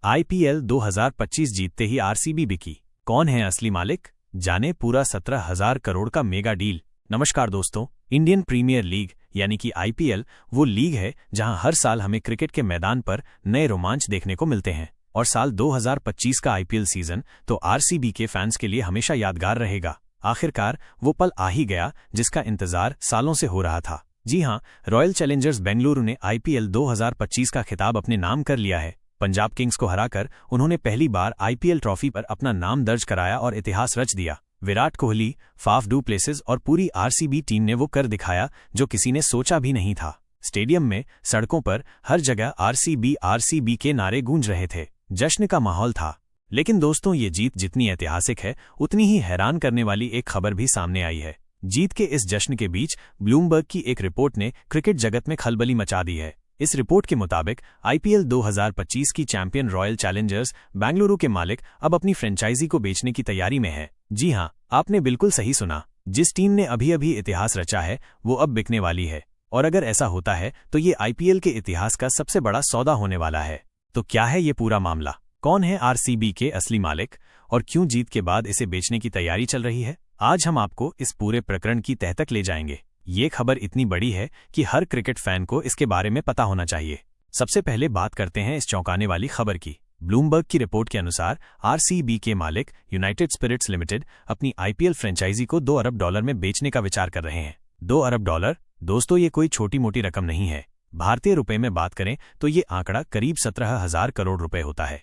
IPL 2025 जीतते ही RCB बिकी। कौन है असली मालिक? जाने पूरा 17,000 करोड़ का मेगा डील। नमस्कार दोस्तों, इंडियन प्रीमियर लीग यानी कि आईपीएल वो लीग है जहां हर साल हमें क्रिकेट के मैदान पर नए रोमांच देखने को मिलते हैं। और साल 2025 का आईपीएल सीजन तो आरसीबी के फैंस के लिए हमेशा यादगार रहेगा। आखिरकार वो पल आ ही गया जिसका इंतजार सालों से हो रहा था। जी हां, रॉयल चैलेंजर्स बेंगलुरु ने आईपीएल 2025 का खिताब अपने नाम कर लिया है। पंजाब किंग्स को हराकर उन्होंने पहली बार आईपीएल ट्रॉफी पर अपना नाम दर्ज कराया और इतिहास रच दिया। Virat Kohli, Faf du Plessis और पूरी आरसीबी टीम ने वो कर दिखाया जो किसी ने सोचा भी नहीं था। स्टेडियम में, सड़कों पर, हर जगह आरसीबी आरसीबी के नारे गूंज रहे थे। जश्न का माहौल था। लेकिन दोस्तों, ये जीत जितनी ऐतिहासिक है उतनी ही हैरान करने वाली एक खबर भी सामने आई है। जीत के इस जश्न के बीच ब्लूमबर्ग की एक रिपोर्ट ने क्रिकेट जगत में खलबली मचा दी है। इस रिपोर्ट के मुताबिक आईपीएल 2025 की चैंपियन रॉयल चैलेंजर्स बेंगलुरु के मालिक अब अपनी फ्रेंचाइजी को बेचने की तैयारी में है। जी हां, आपने बिल्कुल सही सुना। जिस टीम ने अभी अभी इतिहास रचा है वो अब बिकने वाली है। और अगर ऐसा होता है तो ये आईपीएल के इतिहास का सबसे बड़ा सौदा होने वाला है। तो क्या है ये पूरा मामला? कौन है आरसीबी के असली मालिक और क्यों जीत के बाद इसे बेचने की तैयारी चल रही है? आज हम आपको इस पूरे प्रकरण की तह तक ले जाएंगे। ये खबर इतनी बड़ी है कि हर क्रिकेट फैन को इसके बारे में पता होना चाहिए। सबसे पहले बात करते हैं इस चौंकाने वाली खबर की। ब्लूमबर्ग की रिपोर्ट के अनुसार आरसीबी के मालिक यूनाइटेड स्पिरिट्स लिमिटेड अपनी आईपीएल फ्रेंचाइजी को $2 अरब में बेचने का विचार कर रहे हैं। $2 अरब, दोस्तों, ये कोई छोटी मोटी रकम नहीं है। भारतीय रुपए में बात करें तो ये आंकड़ा करीब 17,000 करोड़ रुपए होता है।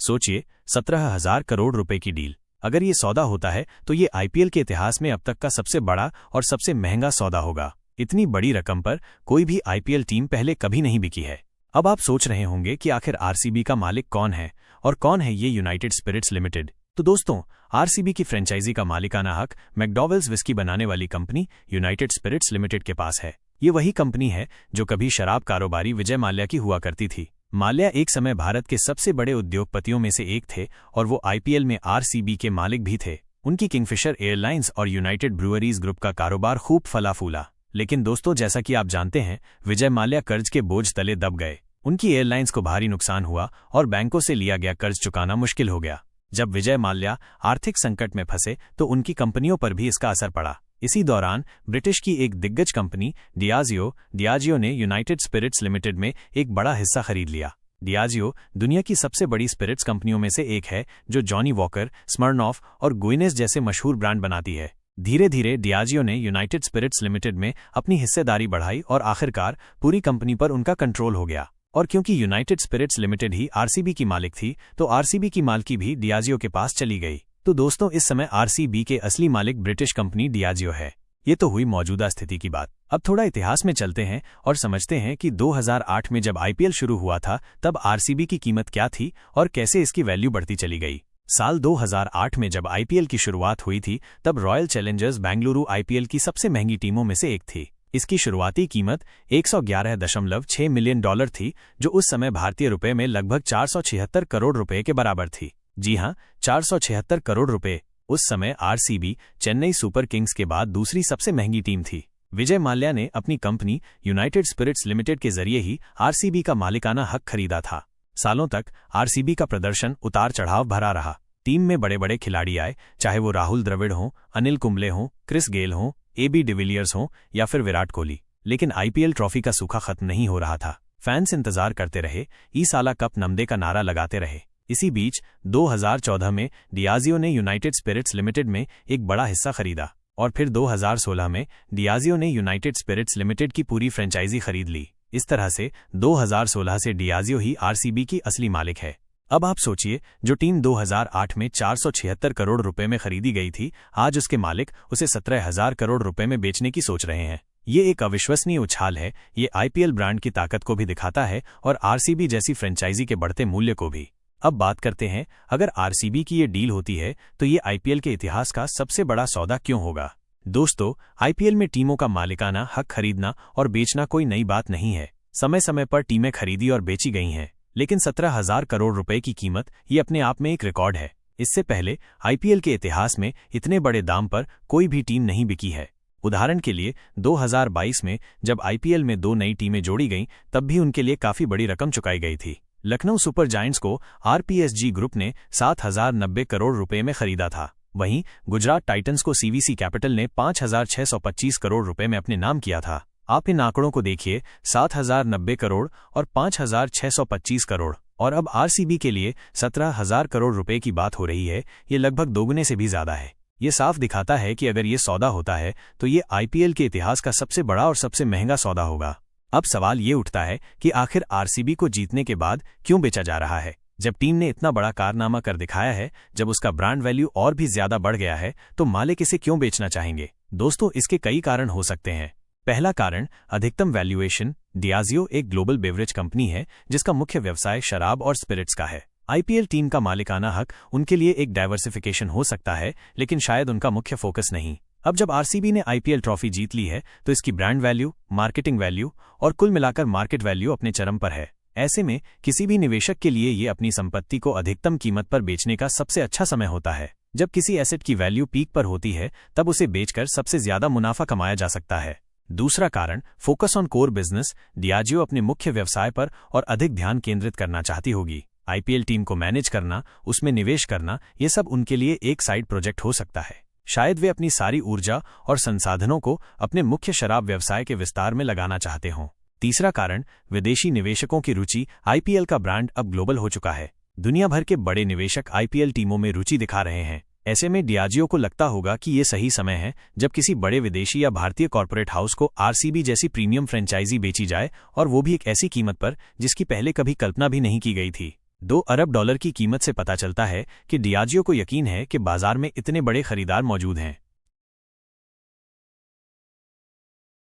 सोचिए, 17,000 करोड़ रुपए की डील। अगर ये सौदा होता है तो ये आईपीएल के इतिहास में अब तक का सबसे बड़ा और सबसे महंगा सौदा होगा। इतनी बड़ी रकम पर कोई भी आईपीएल टीम पहले कभी नहीं बिकी है। अब आप सोच रहे होंगे कि आखिर आरसीबी का मालिक कौन है और कौन है ये यूनाइटेड स्पिरिट्स लिमिटेड। तो दोस्तों, आरसीबी की फ्रेंचाइजी का मालिकाना हक मैकडॉवेल्स विस्की बनाने वाली कंपनी यूनाइटेड स्पिरिट्स लिमिटेड के पास है। ये वही कंपनी है जो कभी शराब कारोबारी विजय माल्या की हुआ करती थी। माल्या एक समय भारत के सबसे बड़े उद्योगपतियों में से एक थे और वो आईपीएल में आरसीबी के मालिक भी थे। उनकी किंगफिशर एयरलाइंस और यूनाइटेड ब्रूअरीज ग्रुप का कारोबार खूब फला फूला। लेकिन दोस्तों, जैसा कि आप जानते हैं, विजय माल्या कर्ज के बोझ तले दब गए। उनकी एयरलाइंस को भारी नुकसान हुआ और बैंकों से लिया गया कर्ज चुकाना मुश्किल हो गया। जब विजय माल्या आर्थिक संकट में फंसे तो उनकी कंपनियों पर भी इसका असर पड़ा। इसी दौरान ब्रिटिश की एक दिग्गज कंपनी डियाजियो ने यूनाइटेड स्पिरिट्स लिमिटेड में एक बड़ा हिस्सा खरीद लिया। डियाजियो दुनिया की सबसे बड़ी स्पिरिट्स कंपनियों में से एक है जो जॉनी वॉकर, स्मर्नॉफ और गुइनेस जैसे मशहूर ब्रांड बनाती है। धीरे धीरे डियाजियो ने यूनाइटेड स्पिरिट्स लिमिटेड में अपनी हिस्सेदारी बढ़ाई और आखिरकार पूरी कंपनी पर उनका कंट्रोल हो गया। और क्योंकि यूनाइटेड स्पिरिट्स लिमिटेड ही आरसीबी की मालिक थी तो आरसीबी की मालकी भी डियाजियो के पास चली गई। तो दोस्तों, इस समय आरसीबी के असली मालिक ब्रिटिश कंपनी डियाजियो है। ये तो हुई मौजूदा स्थिति की बात। अब थोड़ा इतिहास में चलते हैं और समझते हैं कि 2008 में जब आईपीएल शुरू हुआ था तब आरसीबी की कीमत क्या थी और कैसे इसकी वैल्यू बढ़ती चली गई। साल 2008 में जब आईपीएल की शुरुआत हुई थी तब रॉयल चैलेंजर्स बेंगलुरु आईपीएल की सबसे महंगी टीमों में से एक थी। इसकी शुरुआती कीमत $111.6 मिलियन थी, जो उस समय भारतीय रुपए में लगभग 476 करोड़ रुपए के बराबर थी। जी हां, 476 करोड़ रुपए। उस समय आरसीबी चेन्नई सुपर किंग्स के बाद दूसरी सबसे महंगी टीम थी। विजय माल्या ने अपनी कंपनी यूनाइटेड स्पिरिट्स लिमिटेड के जरिए ही आरसीबी का मालिकाना हक खरीदा था। सालों तक आरसीबी का प्रदर्शन उतार चढ़ाव भरा रहा। टीम में बड़े बड़े खिलाड़ी आए, चाहे वो राहुल द्रविड़ हों, अनिल कुंबले हों, क्रिस गेल हों, एबी डिविलियर्स हों या फिर विराट कोहली। लेकिन आईपीएल ट्रॉफी का सूखा खत्म नहीं हो रहा था। फैंस इंतजार करते रहे, ई साला कप नमदे का नारा लगाते रहे। इसी बीच 2014 में डियाजियो ने यूनाइटेड स्पिरिट्स लिमिटेड में एक बड़ा हिस्सा खरीदा और फिर 2016 में डियाजियो ने यूनाइटेड स्पिरिट्स लिमिटेड की पूरी फ्रेंचाइजी खरीद ली। इस तरह से 2016 से डियाजियो ही आरसीबी की असली मालिक है। अब आप सोचिए, जो टीम 2008 में 476 करोड़ रुपए में खरीदी गई थी, आज उसके मालिक उसे 17,000 करोड़ रुपए में बेचने की सोच रहे हैं। ये एक अविश्वसनीय उछाल है। ये आईपीएल ब्रांड की ताकत को भी दिखाता है और आरसीबी जैसी फ्रेंचाइजी के बढ़ते मूल्य को भी। अब बात करते हैं, अगर आरसीबी की ये डील होती है तो ये आईपीएल के इतिहास का सबसे बड़ा सौदा क्यों होगा? दोस्तों, आईपीएल में टीमों का मालिकाना हक खरीदना और बेचना कोई नई बात नहीं है। समय समय पर टीमें खरीदी और बेची गई हैं, लेकिन 17,000 करोड़ रुपए की कीमत ये अपने आप में एक रिकॉर्ड है। इससे पहले आईपीएल के इतिहास में इतने बड़े दाम पर कोई भी टीम नहीं बिकी है। उदाहरण के लिए 2022 में जब आईपीएल में 2 नई टीमें जोड़ी गईं तब भी उनके लिए काफी बड़ी रकम चुकाई गई थी। लखनऊ सुपर जायंट्स को आरपीएसजी ग्रुप ने 7,090 करोड़ रुपए में खरीदा था। वहीं गुजरात टाइटंस को सीवीसी कैपिटल ने 5,625 करोड़ रुपए में अपने नाम किया था। आप इन आंकड़ों को देखिए, 7,090 करोड़ और 5,625 करोड़, और अब आरसीबी के लिए 17,000 करोड़ रुपए की बात हो रही है। ये लगभग दोगुने से भी ज्यादा है। ये साफ दिखाता है कि अगर ये सौदा होता है तो ये आईपीएल के इतिहास का सबसे बड़ा और सबसे महंगा सौदा होगा। अब सवाल ये उठता है कि आखिर आरसीबी को जीतने के बाद क्यों बेचा जा रहा है? जब टीम ने इतना बड़ा कारनामा कर दिखाया है, जब उसका ब्रांड वैल्यू और भी ज्यादा बढ़ गया है, तो मालिक इसे क्यों बेचना चाहेंगे? दोस्तों, इसके कई कारण हो सकते हैं। पहला कारण अधिकतम वैल्यूएशन। डियाजियो एक ग्लोबल बेवरेज कंपनी है जिसका मुख्य व्यवसाय शराब और स्पिरिट्स का है। आईपीएल टीम का मालिकाना हक उनके लिए एक डाइवर्सिफिकेशन हो सकता है, लेकिन शायद उनका मुख्य फोकस नहीं। अब जब आरसीबी ने आईपीएल ट्रॉफी जीत ली है तो इसकी ब्रांड वैल्यू, मार्केटिंग वैल्यू और कुल मिलाकर मार्केट वैल्यू अपने चरम पर है। ऐसे में किसी भी निवेशक के लिए ये अपनी संपत्ति को अधिकतम कीमत पर बेचने का सबसे अच्छा समय होता है। जब किसी एसेट की वैल्यू पीक पर होती है तब उसे बेचकर सबसे ज्यादा मुनाफा कमाया जा सकता है। दूसरा कारण focus on core business. Diageo अपने मुख्य व्यवसाय पर और अधिक ध्यान केंद्रित करना चाहती होगी। आईपीएल टीम को मैनेज करना, उसमें निवेश करना, ये सब उनके लिए एक साइड प्रोजेक्ट हो सकता है। शायद वे अपनी सारी ऊर्जा और संसाधनों को अपने मुख्य शराब व्यवसाय के विस्तार में लगाना चाहते हों। तीसरा कारण विदेशी निवेशकों की रुचि। आईपीएल का ब्रांड अब ग्लोबल हो चुका है। दुनिया भर के बड़े निवेशक आईपीएल टीमों में रुचि दिखा रहे हैं। ऐसे में डियाजियो को लगता होगा कि ये सही समय है जब किसी बड़े विदेशी या भारतीय कॉर्पोरेट हाउस को आरसीबी जैसी प्रीमियम फ्रेंचाइजी बेची जाए, और वो भी एक ऐसी कीमत पर जिसकी पहले कभी कल्पना भी नहीं की गई थी। $2 अरब की कीमत से पता चलता है कि डियाजियो को यकीन है कि बाजार में इतने बड़े खरीदार मौजूद हैं।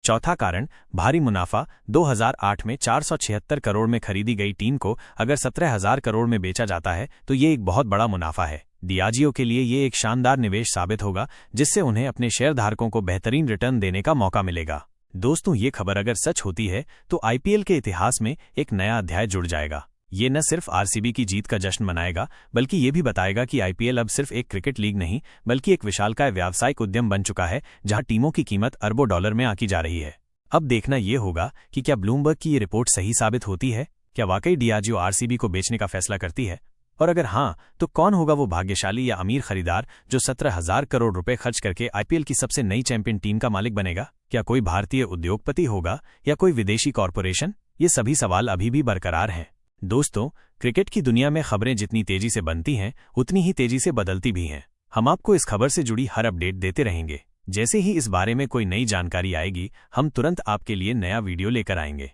चौथा कारण भारी मुनाफा। 2008 में 476 करोड़ में खरीदी गई टीम को अगर 17,000 करोड़ में बेचा जाता है तो ये एक बहुत बड़ा मुनाफा है। डियाजियो के लिए ये एक शानदार निवेश साबित होगा जिससे उन्हें अपने शेयरधारकों को बेहतरीन रिटर्न देने का मौका मिलेगा। दोस्तों, ये खबर अगर सच होती है तो आईपीएल के इतिहास में एक नया अध्याय जुड़ जाएगा। ये न सिर्फ आरसीबी की जीत का जश्न मनाएगा, बल्कि ये भी बताएगा कि आईपीएल अब सिर्फ एक क्रिकेट लीग नहीं बल्कि एक विशालकाय व्यावसायिक उद्यम बन चुका है जहां टीमों की कीमत अरबों डॉलर में आंकी जा रही है। अब देखना ये होगा कि क्या ब्लूमबर्ग की ये रिपोर्ट सही साबित होती है। क्या वाकई डियाजियो आरसीबी को बेचने का फैसला करती है? और अगर हाँ, तो कौन होगा वो भाग्यशाली या अमीर खरीदार जो 17,000 करोड़ रुपए खर्च करके आईपीएल की सबसे नई चैंपियन टीम का मालिक बनेगा? क्या कोई भारतीय उद्योगपति होगा या कोई विदेशी कॉर्पोरेशन? ये सभी सवाल अभी भी बरकरार हैं। दोस्तों, क्रिकेट की दुनिया में खबरें जितनी तेजी से बनती हैं उतनी ही तेजी से बदलती भी हैं। हम आपको इस खबर से जुड़ी हर अपडेट देते रहेंगे। जैसे ही इस बारे में कोई नई जानकारी आएगी, हम तुरंत आपके लिए नया वीडियो लेकर आएंगे।